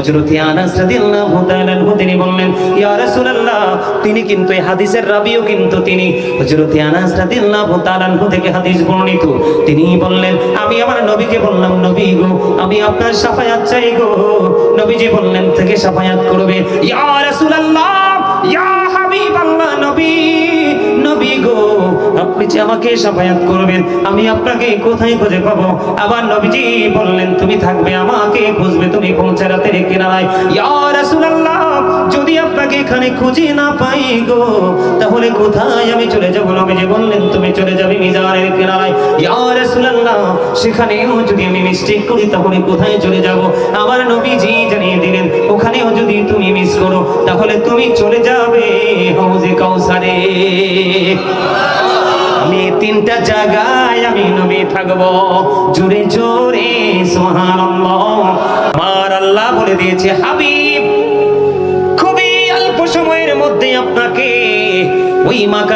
হযরত আনাস রাদিয়াল্লাহু তাআলা আনহু তিনি বললেন, ইয়া রাসূলুল্লাহ, তিনি কিন্তু এই হাদিসের রাবিও কিন্তু তিনি হযরত আনাস রাদিয়াল্লাহু তাআলা আনহু থেকে হাদিস বর্ণিত। তিনি বললেন, আমি আমার নবীকে বললাম, নবী গো, আমি আপনার শাফায়াত চাই গো। নবীজি বললেন, থেকে শাফায়াত করবে? ইয়া রাসূলুল্লাহ, ইয়া হাবিবাল্লাহ, নবী নবী গো, আপনি যে আমাকে শাফায়াত করবেন, আমি আপনাকে কোথায় খুঁজে পাবো? আবার নবীজি বললেন, তুমি থাকবে, আমাকে খুঁজবে, তুমি পৌঁছে রাতের কিনারায়। ইয়া রাসূলুল্লাহ, যদি আপনাকে এখানে খুঁজে না পাই গো, তাহলে কোথায় আমি চলে যাব? নবীজি বললেন, তুমি চলে যাবে মিজানের কিনারায়। ইয়া রাসূলুল্লাহ, সেখানেও যদি আমি মিস্টেক করি তাহলে কোথায় চলে যাব? আমার নবীজি জানিয়ে দিলেন, ওখানেও যদি তুমি মিস করো তাহলে তুমি চলে যাবে হাউজে কাউসারে। আমি তিনটা জায়গায় আমি নবী থাকবো। জোরে জোরে সুবহানাল্লাহ। আমার আল্লাহ বলে দিয়েছে, হাবিব, খুবই অল্প সময়ের মধ্যে আপনাকে ওই মাকা